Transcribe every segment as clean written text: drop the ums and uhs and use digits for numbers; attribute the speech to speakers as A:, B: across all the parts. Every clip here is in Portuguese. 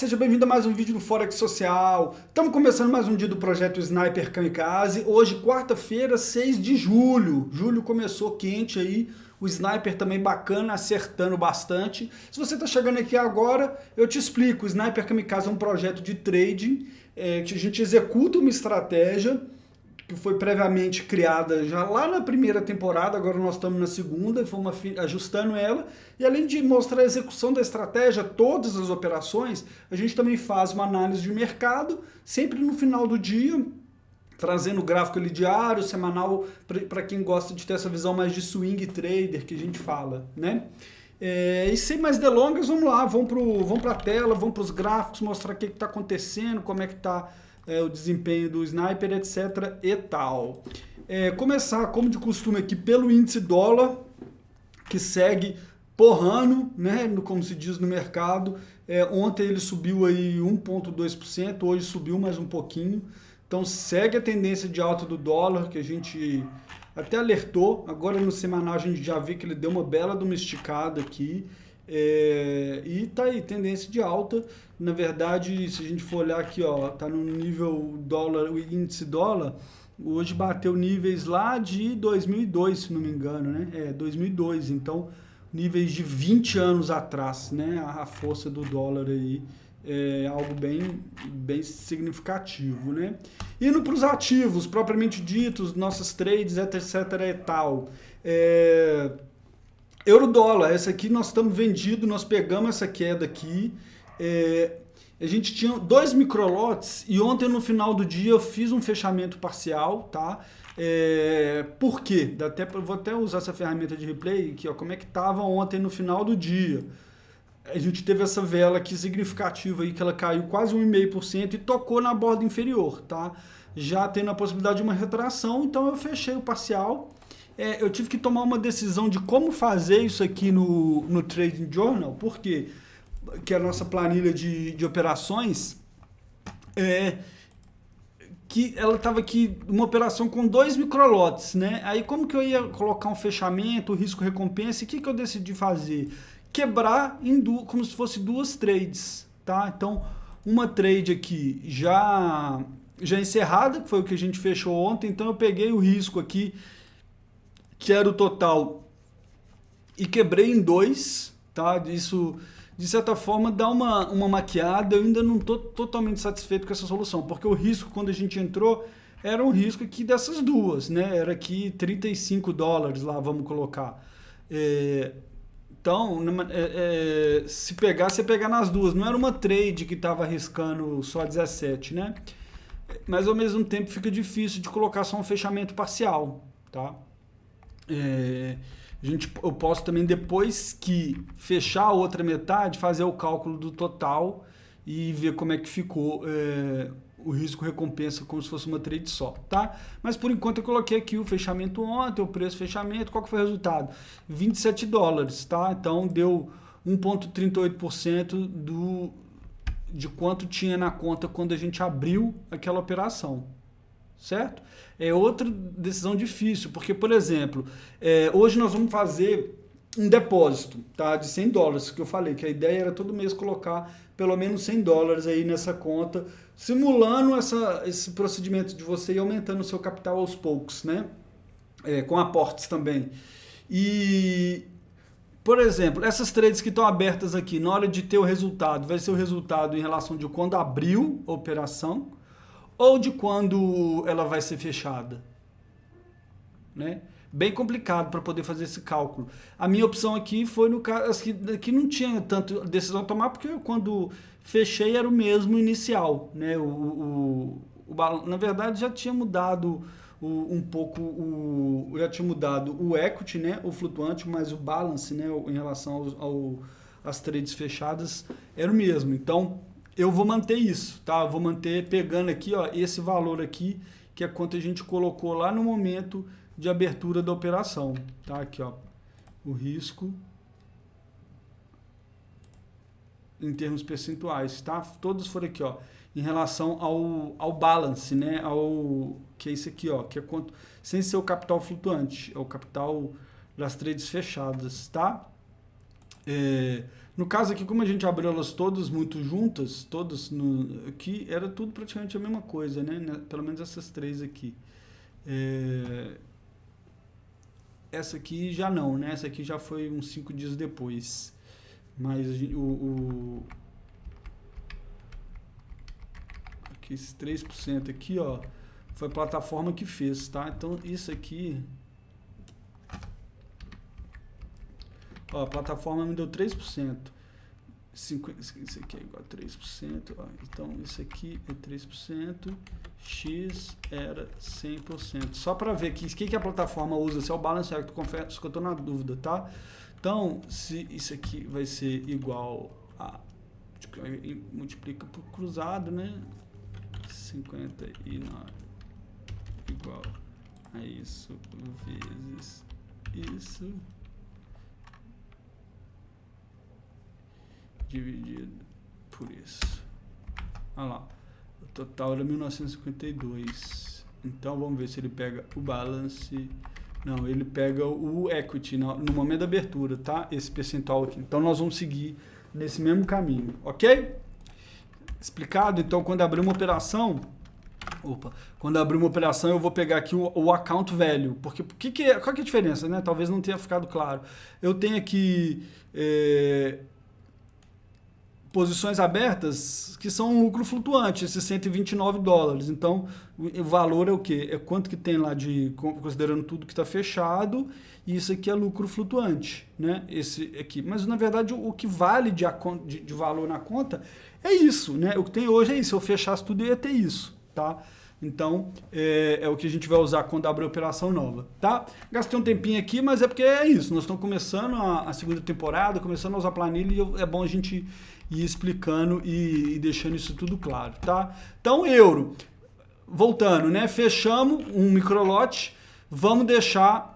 A: seja bem-vindo a mais um vídeo do Forex Social. Estamos começando mais um dia do projeto Sniper Kamikaze. Hoje, quarta-feira, 6 de julho. Julho começou quente aí, o Sniper também bacana, acertando bastante. Se você está chegando aqui agora, eu te explico. O Sniper Kamikaze é um projeto de trading que a gente executa uma estratégia que foi previamente criada já lá na primeira temporada, agora nós estamos na segunda, fomos ajustando ela, e além de mostrar a execução da estratégia, todas as operações, a gente também faz uma análise de mercado, sempre no final do dia, trazendo gráfico ali diário, semanal, para quem gosta de ter essa visão mais de swing trader que a gente fala, né? E sem mais delongas, vamos lá, vamos para a tela, vamos para os gráficos, mostrar o que está acontecendo, como é que está o desempenho do Sniper, etc. e tal. Começar, como de costume, aqui pelo índice dólar, que segue porrando, né, como se diz no mercado. Ontem ele subiu aí 1,2%, hoje subiu mais um pouquinho. Então segue a tendência de alta do dólar, que a gente até alertou. Agora no semanal a gente já vê que ele deu uma bela de uma esticada aqui. E tá aí, tendência de alta. Na verdade, se a gente for olhar aqui, ó, tá no nível dólar, o índice dólar, hoje bateu níveis lá de 2002, se não me engano, né? 2002, então níveis de 20 anos atrás, né? A força do dólar aí é algo bem significativo, né? Indo para os ativos, propriamente ditos, nossas trades, etc e tal. Euro-dólar, essa aqui nós estamos vendidos, nós pegamos essa queda aqui, a gente tinha 2 microlotes e ontem no final do dia eu fiz um fechamento parcial, tá? Por quê? Vou até usar essa ferramenta de replay aqui, ó, como é que estava ontem no final do dia. A gente teve essa vela aqui significativa aí, que ela caiu quase 1,5% e tocou na borda inferior, tá? Já tendo a possibilidade de uma retração, então eu fechei o parcial. Eu tive que tomar uma decisão de como fazer isso aqui no Trading Journal, porque que é a nossa planilha de operações, que ela estava aqui, uma operação com 2 microlotes, né? Aí como que eu ia colocar um fechamento, risco-recompensa, e o que eu decidi fazer? Quebrar como se fosse 2 trades, tá? Então, uma trade aqui já encerrada, que foi o que a gente fechou ontem, então eu peguei o risco aqui, que era o total, e quebrei em 2, tá? Isso, de certa forma, dá uma maquiada. Eu ainda não estou totalmente satisfeito com essa solução, porque o risco, quando a gente entrou, era um risco aqui dessas duas, né? Era aqui $35 lá, vamos colocar. Então, se você pegar nas duas, não era uma trade que estava arriscando só 17, né? Mas, ao mesmo tempo, fica difícil de colocar só um fechamento parcial, tá? Eu posso também, depois que fechar a outra metade, fazer o cálculo do total e ver como é que ficou o risco-recompensa, como se fosse uma trade só, tá? Mas por enquanto eu coloquei aqui o fechamento ontem, o preço-fechamento, qual que foi o resultado? $27, tá? Então deu 1,38% de quanto tinha na conta quando a gente abriu aquela operação. Certo? É outra decisão difícil, porque, por exemplo, hoje nós vamos fazer um depósito, tá, de $100, que eu falei, que a ideia era todo mês colocar pelo menos $100 aí nessa conta, simulando esse procedimento de você ir aumentando o seu capital aos poucos, né? Com aportes também. E, por exemplo, essas trades que estão abertas aqui, na hora de ter o resultado, vai ser o resultado em relação de quando abriu a operação, ou de quando ela vai ser fechada, né? Bem complicado para poder fazer esse cálculo. A minha opção aqui foi no caso que não tinha tanto decisão a tomar, porque quando fechei era o mesmo inicial, né? Na verdade já tinha mudado um pouco já tinha mudado o equity, né? O flutuante, mas o balance, né? Em relação às trades fechadas era o mesmo. Então eu vou manter isso, tá? Eu vou manter pegando aqui, ó, esse valor aqui, que é quanto a gente colocou lá no momento de abertura da operação, tá? Aqui, ó, o risco em termos percentuais, tá? Todos foram aqui, ó, em relação ao balance, né? Que é isso aqui, ó, que é quanto, sem ser o capital flutuante, é o capital das trades fechadas, tá? No caso aqui, como a gente abriu elas todas muito juntas, todas aqui, era tudo praticamente a mesma coisa, né? Pelo menos essas três aqui. Essa aqui já não, né? Essa aqui já foi uns 5 dias depois. Mas aqui, esse 3% aqui, ó, foi a plataforma que fez, tá? Então, isso aqui... Ó, a plataforma me deu 3%. Isso aqui é igual a 3%. Ó. Então, isso aqui é 3%. X era 100%. Só para ver aqui, o que a plataforma usa, se é o Balance Act, confesso que eu estou na dúvida, tá? Então, se isso aqui vai ser igual a... multiplica por cruzado, né? 59 igual a isso vezes isso dividido por isso. Olha lá, o total era 1952. Então vamos ver se ele pega o balance. Não, ele pega o equity no momento da abertura, tá? Esse percentual aqui. Então nós vamos seguir nesse mesmo caminho, ok? Explicado? Então quando abrir uma operação, quando abrir uma operação eu vou pegar aqui o account value, porque qual que é a diferença, né? Talvez não tenha ficado claro. Eu tenho aqui posições abertas que são um lucro flutuante, esses $129. Então, o valor é o quê? É quanto que tem lá considerando tudo que está fechado, e isso aqui é lucro flutuante, né? Esse aqui. Mas, na verdade, o que vale de valor na conta é isso, né? O que tem hoje é isso. Se eu fechasse tudo, ia ter isso, tá? Então, é o que a gente vai usar quando abrir a operação nova, tá? Gastei um tempinho aqui, mas é porque é isso. Nós estamos começando a segunda temporada, começando a usar planilha, e é bom a gente ir explicando e deixando isso tudo claro, tá? Então, euro. Voltando, né? Fechamos um microlote, vamos deixar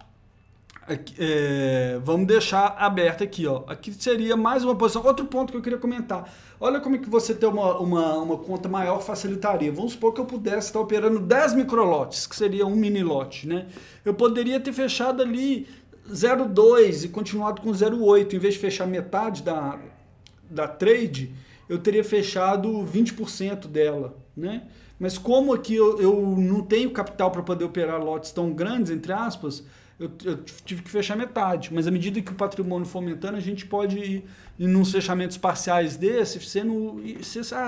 A: aberto aqui, ó. Aqui seria mais uma posição. Outro ponto que eu queria comentar. Olha como é que você ter uma conta maior facilitaria. Vamos supor que eu pudesse estar operando 10 microlotes, que seria um mini lote, né? Eu poderia ter fechado ali 0,2 e continuado com 0,8. Em vez de fechar metade da trade, eu teria fechado 20% dela, né? Mas como aqui eu não tenho capital para poder operar lotes tão grandes, entre aspas, eu tive que fechar metade. Mas à medida que o patrimônio for aumentando, a gente pode ir nos fechamentos parciais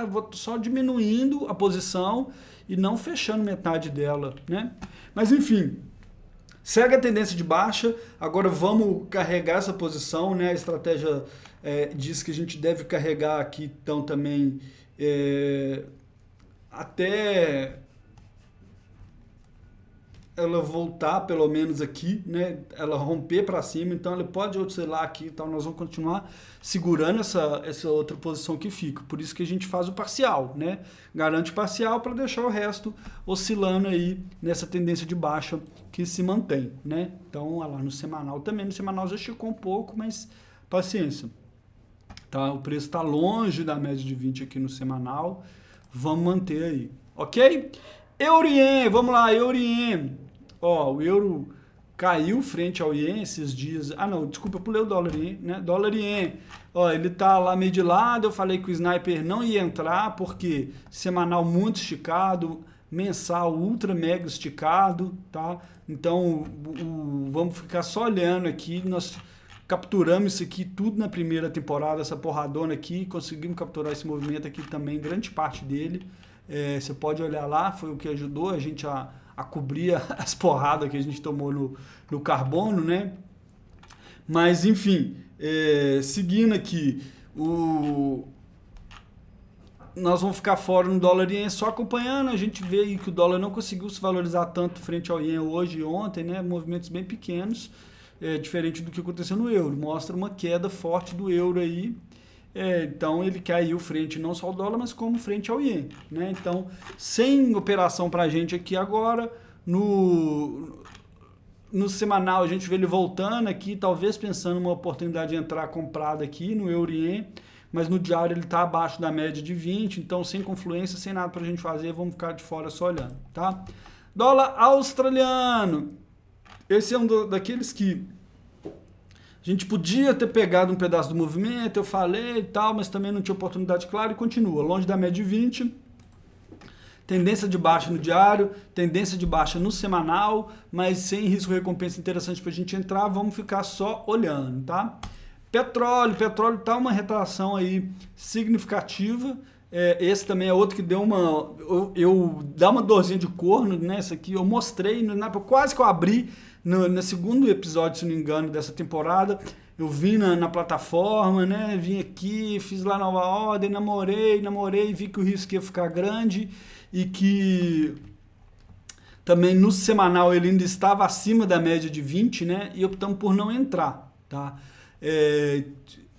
A: vou só diminuindo a posição e não fechando metade dela, né? Mas enfim, segue a tendência de baixa. Agora vamos carregar essa posição, né? A estratégia diz que a gente deve carregar aqui, então também até ela voltar pelo menos aqui, né? Ela romper para cima, então ela pode oscilar aqui e tal. Nós vamos continuar segurando essa outra posição que fica. Por isso que a gente faz o parcial, né? Garante parcial para deixar o resto oscilando aí nessa tendência de baixa que se mantém, né? Então, olha lá, no semanal também. No semanal já esticou um pouco, mas paciência. Tá? O preço está longe da média de 20 aqui no semanal. Vamos manter aí, ok? Euro-Ien, vamos lá, Euro-Ien. Ó, o euro caiu frente ao Ien esses dias. Ah, não, desculpa, eu pulei o dólar-Ien, né? Dólar-Ien. Ó, ele tá lá meio de lado. Eu falei que o sniper não ia entrar, porque semanal muito esticado, mensal ultra mega esticado, tá? Então, vamos ficar só olhando aqui. Nós capturamos isso aqui tudo na primeira temporada, essa porradona aqui. Conseguimos capturar esse movimento aqui também, grande parte dele. Você pode olhar lá, foi o que ajudou a gente a cobrir as porradas que a gente tomou no carbono, né? Mas, enfim, seguindo aqui, nós vamos ficar fora no dólar ien só acompanhando. A gente vê aí que o dólar não conseguiu se valorizar tanto frente ao ien hoje e ontem, né? Movimentos bem pequenos, diferente do que aconteceu no euro. Mostra uma queda forte do euro aí. Então ele caiu frente não só ao dólar, mas como frente ao ien, né? Então, sem operação para a gente aqui agora, no semanal a gente vê ele voltando aqui, talvez pensando uma oportunidade de entrar comprada aqui no euro-ien, mas no diário ele está abaixo da média de 20, então sem confluência, sem nada para a gente fazer, vamos ficar de fora só olhando, tá? Dólar australiano, esse é um daqueles que gente podia ter pegado um pedaço do movimento, eu falei e tal, mas também não tinha oportunidade clara e continua longe da média de 20. Tendência de baixa no diário, tendência de baixa no semanal, mas sem risco-recompensa interessante para a gente entrar, vamos ficar só olhando, tá? Petróleo tá uma retração aí significativa. Esse também é outro que deu uma... Eu dá uma dorzinha de corno nessa aqui, eu mostrei, quase que eu abri no segundo episódio, se não me engano, dessa temporada. Eu vim na plataforma, né? Vim aqui, fiz lá nova ordem, namorei, vi que o risco ia ficar grande e que também no semanal ele ainda estava acima da média de 20, né? E optamos por não entrar, tá?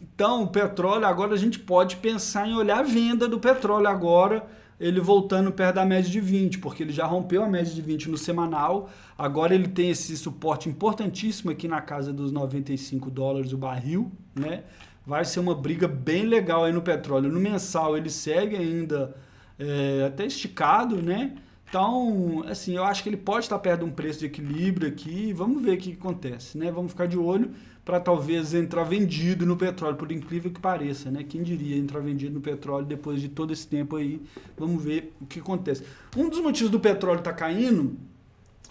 A: Então, o petróleo, agora a gente pode pensar em olhar a venda do petróleo agora, ele voltando perto da média de 20, porque ele já rompeu a média de 20 no semanal, agora ele tem esse suporte importantíssimo aqui na casa dos $95 o barril, né? Vai ser uma briga bem legal aí no petróleo. No mensal ele segue ainda até esticado, né? Então, assim, eu acho que ele pode estar perto de um preço de equilíbrio aqui, vamos ver o que acontece, né? Vamos ficar de olho para talvez entrar vendido no petróleo, por incrível que pareça, né? Quem diria entrar vendido no petróleo depois de todo esse tempo aí? Vamos ver o que acontece. Um dos motivos do petróleo estar caindo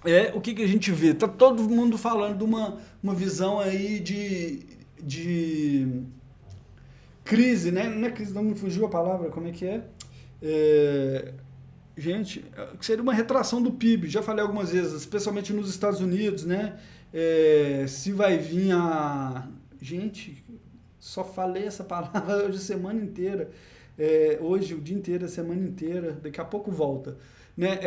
A: é o que a gente vê. Tá todo mundo falando de uma visão aí de crise, né? Não é crise, não me fugiu a palavra, como é que é? Gente, seria uma retração do PIB, já falei algumas vezes, especialmente nos Estados Unidos, né? Se vai vir a... Gente, só falei essa palavra hoje a semana inteira. Hoje, o dia inteiro, a semana inteira, daqui a pouco volta. Né?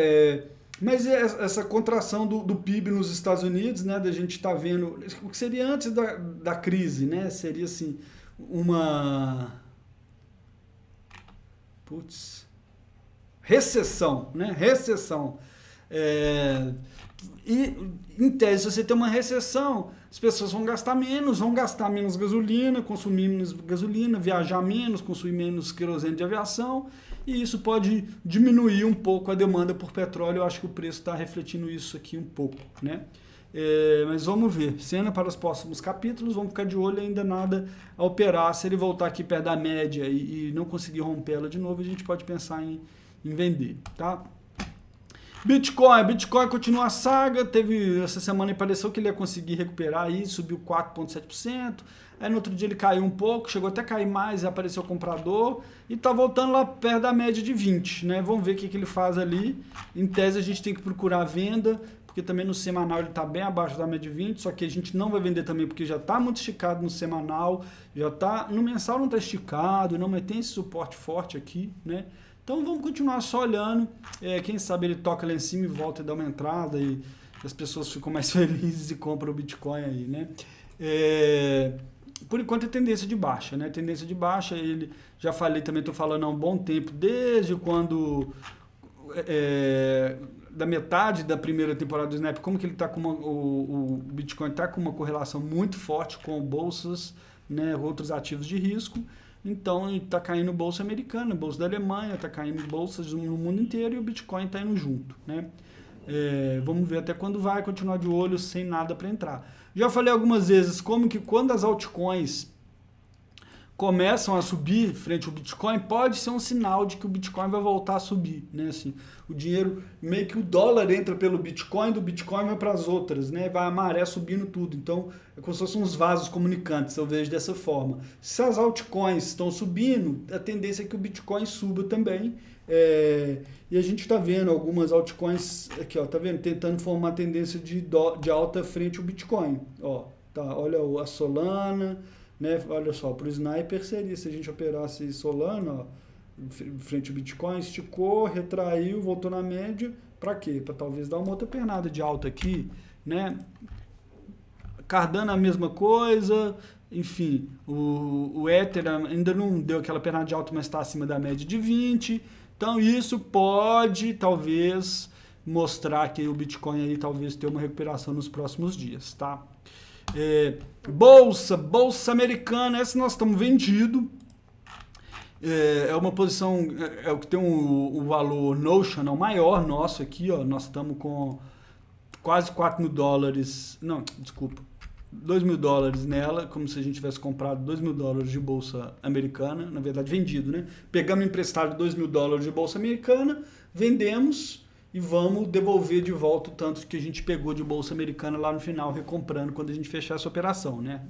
A: Mas essa contração do PIB nos Estados Unidos, né? Da gente estar vendo... O que seria antes da crise, né? Seria assim, uma... recessão, né? Recessão. E, em tese, se você tem uma recessão, as pessoas vão gastar menos gasolina, consumir menos gasolina, viajar menos, consumir menos querosene de aviação, e isso pode diminuir um pouco a demanda por petróleo. Eu acho que o preço está refletindo isso aqui um pouco, né? Mas vamos ver, cena para os próximos capítulos, vamos ficar de olho, ainda nada a operar. Se ele voltar aqui perto da média e não conseguir romper ela de novo, a gente pode pensar em vender, tá? Bitcoin continua a saga, essa semana pareceu que ele ia conseguir recuperar aí, subiu 4,7%, aí no outro dia ele caiu um pouco, chegou até a cair mais, apareceu o comprador e tá voltando lá perto da média de 20, né? Vamos ver o que ele faz ali. Em tese a gente tem que procurar a venda, porque também no semanal ele está bem abaixo da média de 20, só que a gente não vai vender também porque já está muito esticado no semanal, no mensal não está esticado, não, mas tem esse suporte forte aqui, né? Então vamos continuar só olhando, quem sabe ele toca lá em cima e volta e dá uma entrada e as pessoas ficam mais felizes e compram o Bitcoin aí, né? Por enquanto é tendência de baixa, né? Tendência de baixa, ele, já falei também, estou falando há um bom tempo, desde quando... da metade da primeira temporada do Snap, como que ele tá com o Bitcoin está com uma correlação muito forte com bolsas, né, outros ativos de risco. Então está caindo bolsa americana, bolsa da Alemanha, está caindo bolsas no mundo inteiro e o Bitcoin está indo junto, né? Vamos ver até quando vai continuar de olho sem nada para entrar. Já falei algumas vezes como que quando as altcoins começam a subir frente ao Bitcoin, pode ser um sinal de que o Bitcoin vai voltar a subir, né? Assim, o dinheiro, meio que o dólar entra pelo Bitcoin, do Bitcoin vai para as outras, né? Vai a maré subindo tudo. Então, é como se fossem uns vasos comunicantes, eu vejo dessa forma. Se as altcoins estão subindo, a tendência é que o Bitcoin suba também. E a gente está vendo algumas altcoins aqui, ó, tá vendo? Tentando formar tendência de alta frente ao Bitcoin. Ó, tá, olha a Solana, né? Olha só, para o Sniper seria, se a gente operasse Solana, ó, frente ao Bitcoin, esticou, retraiu, voltou na média, para quê? Para talvez dar uma outra pernada de alta aqui, né? Cardano a mesma coisa, enfim, o Ether ainda não deu aquela pernada de alta, mas está acima da média de 20, então isso pode talvez mostrar que o Bitcoin aí talvez tenha uma recuperação nos próximos dias, tá? Bolsa americana, essa nós estamos vendido, é uma posição, é o que tem o valor notional maior nosso aqui, ó, nós estamos com quase $4.000, não, desculpa, $2.000 nela, como se a gente tivesse comprado $2.000 de bolsa americana, na verdade vendido, né? Pegamos emprestado $2.000 de bolsa americana, vendemos e vamos devolver de volta o tanto que a gente pegou de bolsa americana lá no final, recomprando quando a gente fechar essa operação, né?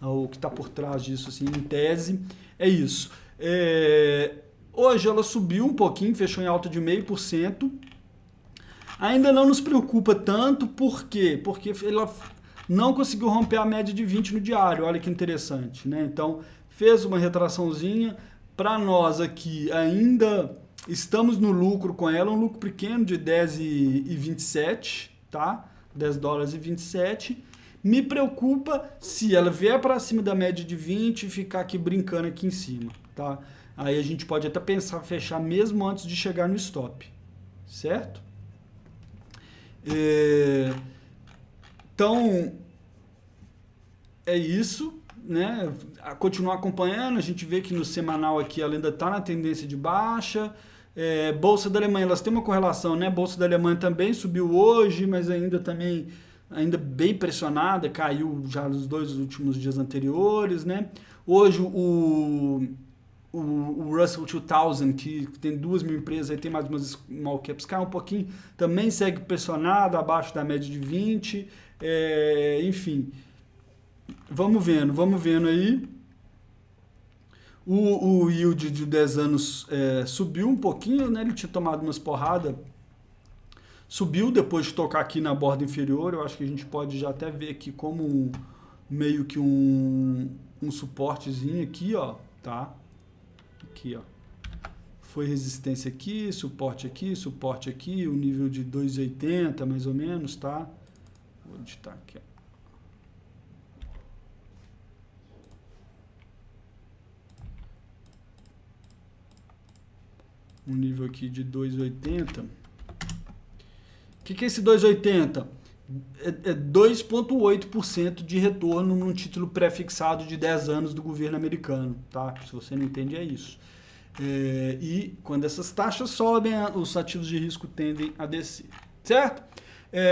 A: O que está por trás disso, assim, em tese, é isso. Hoje ela subiu um pouquinho, fechou em alta de 0,5%. Ainda não nos preocupa tanto, por quê? Porque ela não conseguiu romper a média de 20 no diário, olha que interessante, né? Então, fez uma retraçãozinha, para nós aqui ainda estamos no lucro com ela, um lucro pequeno de 10,27, tá? $10,27. Me preocupa se ela vier para cima da média de 20 e ficar aqui brincando aqui em cima, tá? Aí a gente pode até pensar fechar mesmo antes de chegar no stop, certo? Então, é isso, né? Continuar acompanhando, a gente vê que no semanal aqui ela ainda está na tendência de baixa. Bolsa da Alemanha, elas têm uma correlação, né? Bolsa da Alemanha também subiu hoje, mas ainda bem pressionada, caiu já nos 2 últimos dias anteriores, né? Hoje o Russell 2000, que tem 2.000 empresas, aí tem mais umas small caps, cai um pouquinho, também segue pressionado, abaixo da média de 20, enfim, vamos vendo aí. O yield de 10 anos subiu um pouquinho, né? Ele tinha tomado umas porradas, subiu depois de tocar aqui na borda inferior. Eu acho que a gente pode já até ver aqui como meio que um suportezinho aqui, ó, tá? Aqui, ó. Foi resistência aqui, suporte aqui, o nível de 2,80 mais ou menos, tá? Vou digitar aqui, ó. Um nível aqui de 2,80. O que é esse 2,80? É 2,8% de retorno num título pré-fixado de 10 anos do governo americano, tá? Se você não entende, é isso. E quando essas taxas sobem, os ativos de risco tendem a descer, certo?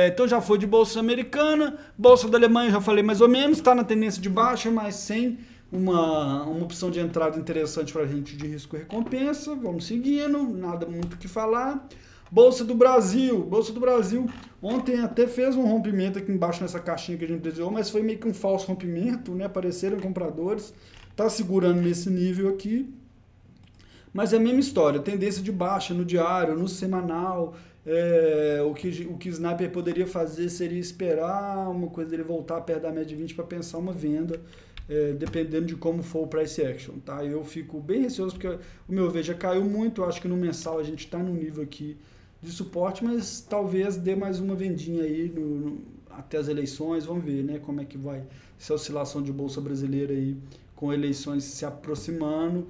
A: Então já foi de bolsa americana, bolsa da Alemanha, já falei mais ou menos, está na tendência de baixa, mas sem uma opção de entrada interessante para a gente de risco e recompensa. Vamos seguindo, nada muito o que falar. Bolsa do Brasil, ontem até fez um rompimento aqui embaixo nessa caixinha que a gente desenhou, mas foi meio que um falso rompimento, né? Apareceram compradores, está segurando nesse nível aqui, mas é a mesma história, tendência de baixa no diário, no semanal. O que o Sniper poderia fazer seria esperar uma coisa dele voltar perto da média de 20 para pensar uma venda, dependendo de como for o price action, tá? Eu fico bem receoso porque o meu V já caiu muito, eu acho que no mensal a gente está no nível aqui de suporte, mas talvez dê mais uma vendinha aí até as eleições, vamos ver, né, como é que vai essa oscilação de bolsa brasileira aí com eleições se aproximando.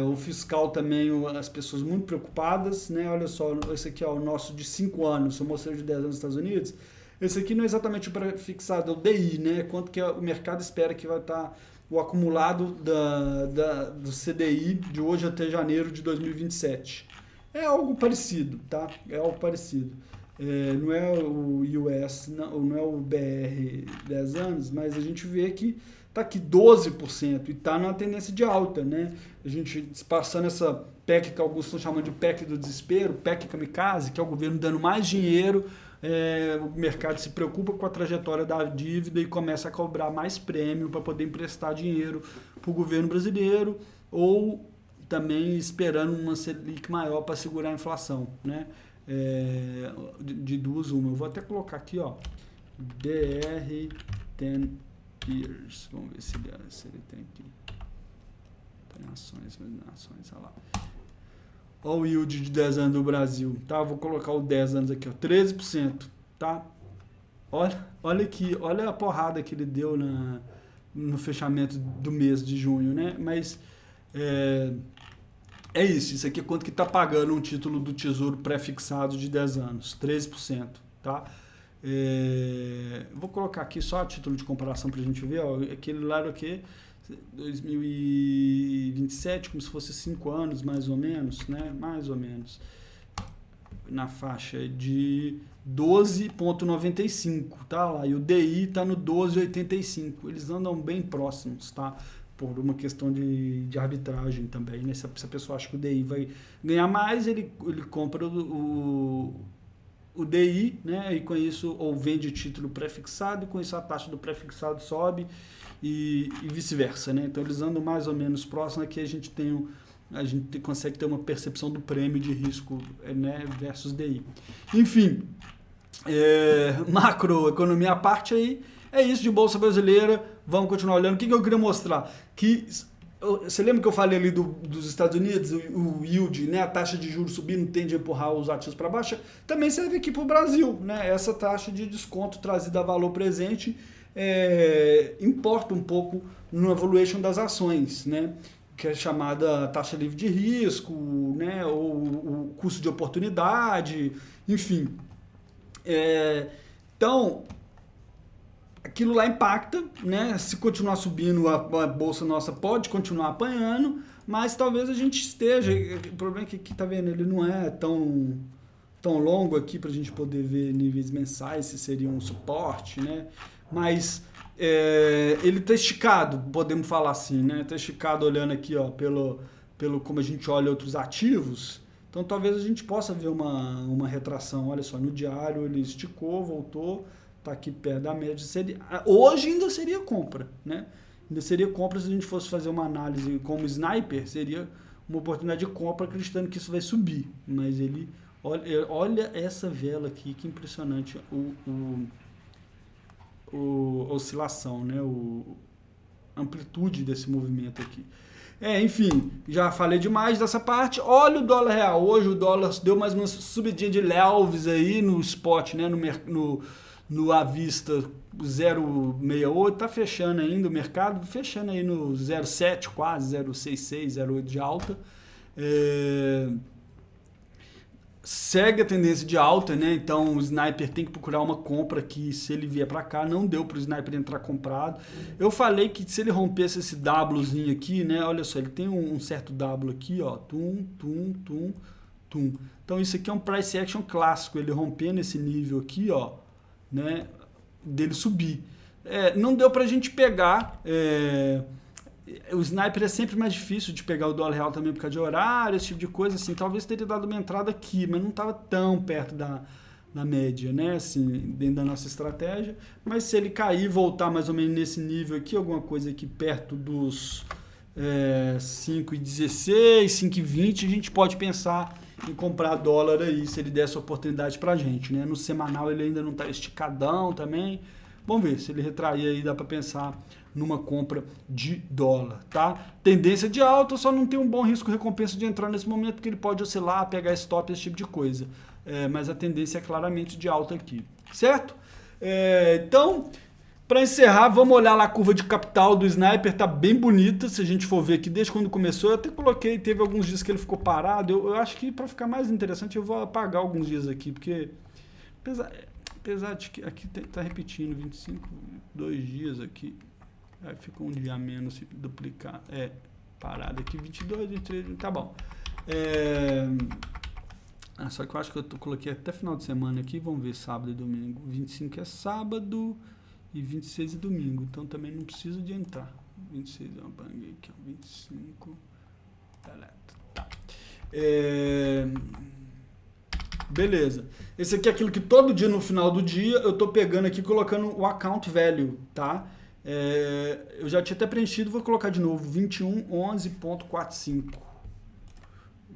A: O fiscal também, as pessoas muito preocupadas, né? Olha só, esse aqui é o nosso de 5 anos, eu mostrei de 10 anos nos Estados Unidos. Esse aqui não é exatamente o pré-fixado, é o DI, né? Quanto que o mercado espera que vai estar o acumulado do CDI de hoje até janeiro de 2027. É algo parecido, tá? É algo parecido. Não é o US, não é o BR 10 anos, mas a gente vê que está aqui 12% e está na tendência de alta, né? A gente passando essa PEC que alguns estão chamando de PEC do desespero, PEC kamikaze, que é o governo dando mais dinheiro, o mercado se preocupa com a trajetória da dívida e começa a cobrar mais prêmio para poder emprestar dinheiro para o governo brasileiro, ou também esperando uma Selic maior para segurar a inflação, né? De duas uma. Eu vou até colocar aqui, ó, DR 10 years. Vamos ver se ele tem aqui. Tem ações, olha lá. Olha o yield de 10 anos do Brasil, tá? Vou colocar o 10 anos aqui, ó, 13%, tá? Olha aqui, olha a porrada que ele deu no fechamento do mês de junho, né? Mas isso aqui é quanto que tá pagando um título do Tesouro pré-fixado de 10 anos, 13%, tá? Vou colocar aqui só a título de comparação pra gente ver, ó, aquele lá aqui, 2027, como se fosse 5 anos, mais ou menos, né? Mais ou menos. na faixa de 12,95, tá lá, e o DI está no 12,85, eles andam bem próximos, tá? Por uma questão de arbitragem também, né? Se a pessoa acha que o DI vai ganhar mais, ele compra o DI, né? E com isso, ou vende título pré-fixado, e com isso a taxa do pré-fixado sobe e vice-versa, né? Então eles andam mais ou menos próximos, aqui a gente consegue ter uma percepção do prêmio de risco, né, versus DI. Enfim, macroeconomia à parte aí, é isso de Bolsa Brasileira, vamos continuar olhando. O que eu queria mostrar? Que você lembra que eu falei ali dos Estados Unidos, o yield, né, a taxa de juros subindo tende a empurrar os ativos para baixo? Também serve aqui para o Brasil, né? Essa taxa de desconto trazida a valor presente importa um pouco no valuation das ações, né? Que é chamada taxa livre de risco, né, ou o custo de oportunidade, enfim. Então, aquilo lá impacta, né? Se continuar subindo, a bolsa nossa pode continuar apanhando, mas talvez a gente esteja... O problema é que aqui, tá vendo, ele não é tão longo aqui para a gente poder ver níveis mensais, se seria um suporte, né? Mas... ele está esticado, podemos falar assim, né? Está esticado olhando aqui, ó, pelo como a gente olha outros ativos. Então talvez a gente possa ver uma retração. Olha só, no diário ele esticou, voltou, está aqui perto da média. Hoje ainda seria compra, né? Ainda seria compra se a gente fosse fazer uma análise como sniper, seria uma oportunidade de compra acreditando que isso vai subir. Mas ele, olha essa vela aqui, que impressionante a oscilação, né? A amplitude desse movimento aqui. Enfim, já falei demais dessa parte. Olha o dólar real. Hoje o dólar deu mais uma subidinha de leves aí no spot, né? No à vista 0,68. Tá fechando ainda o mercado, fechando aí no 0,7 quase, 0,66, 0,8 de alta. Segue a tendência de alta, né? Então o sniper tem que procurar uma compra que, se ele vier para cá, não deu para o sniper entrar comprado. Eu falei que se ele rompesse esse Wzinho aqui, né? Olha só, ele tem um certo W aqui, ó, tum. Então isso aqui é um price action clássico, ele rompendo esse nível aqui, ó, né? Dele subir. Não deu para a gente pegar. O sniper é sempre mais difícil de pegar o dólar real também por causa de horário, esse tipo de coisa, assim, talvez teria dado uma entrada aqui, mas não estava tão perto da média, né, assim, dentro da nossa estratégia, mas se ele cair e voltar mais ou menos nesse nível aqui, alguma coisa aqui perto dos 5,16, 5,20, a gente pode pensar em comprar dólar aí, se ele der essa oportunidade pra gente, né, no semanal ele ainda não está esticadão também, vamos ver, se ele retrair aí dá para pensar numa compra de dólar, tá? Tendência de alta, só não tem um bom risco-recompensa de entrar nesse momento, porque ele pode oscilar, pegar stop, esse tipo de coisa. Mas a tendência é claramente de alta aqui, certo? Então, para encerrar, vamos olhar lá a curva de capital do Sniper, tá bem bonita, se a gente for ver aqui, desde quando começou, eu até coloquei, teve alguns dias que ele ficou parado, eu acho que para ficar mais interessante eu vou apagar alguns dias aqui, porque apesar de que aqui tá repetindo 25, 2 dias aqui, aí fica um dia a menos se duplicar. Parada aqui, 22, 23, tá bom. Só que eu acho que eu coloquei até final de semana aqui, vamos ver sábado e domingo. 25 é sábado e 26 é domingo, então também não precisa de entrar. 26 é uma banguei aqui, 25. Tá. Beleza. Esse aqui é aquilo que todo dia no final do dia eu tô pegando aqui, colocando o account value, tá? Eu já tinha até preenchido, vou colocar de novo, 2111.45.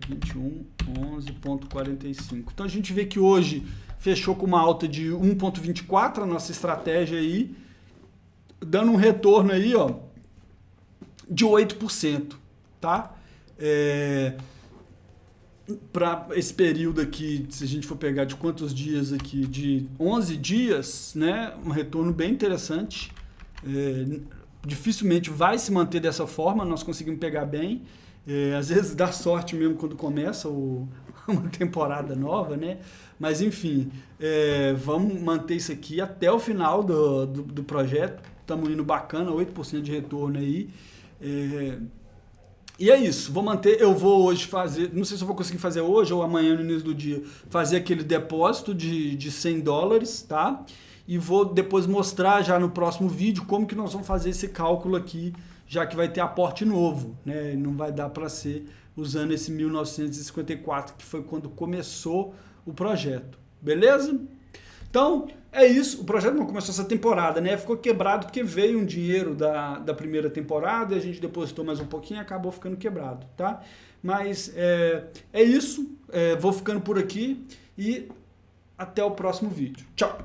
A: 2111.45. Então a gente vê que hoje fechou com uma alta de 1.24, a nossa estratégia aí, dando um retorno aí, ó, de 8%, tá? Para esse período aqui, se a gente for pegar de quantos dias aqui, de 11 dias, né, um retorno bem interessante. Dificilmente vai se manter dessa forma, nós conseguimos pegar bem, às vezes dá sorte mesmo quando começa uma temporada nova, né? Mas enfim, vamos manter isso aqui até o final do projeto, estamos indo bacana, 8% de retorno aí, E é isso, vou manter, eu vou hoje fazer, não sei se eu vou conseguir fazer hoje ou amanhã no início do dia, fazer aquele depósito de $100, tá? E vou depois mostrar já no próximo vídeo como que nós vamos fazer esse cálculo aqui, já que vai ter aporte novo, né? Não vai dar para ser usando esse 1954, que foi quando começou o projeto, beleza? Então, é isso. O projeto não começou essa temporada, né? Ficou quebrado porque veio um dinheiro da primeira temporada e a gente depositou mais um pouquinho e acabou ficando quebrado, tá? Mas é isso. Vou ficando por aqui e até o próximo vídeo. Tchau!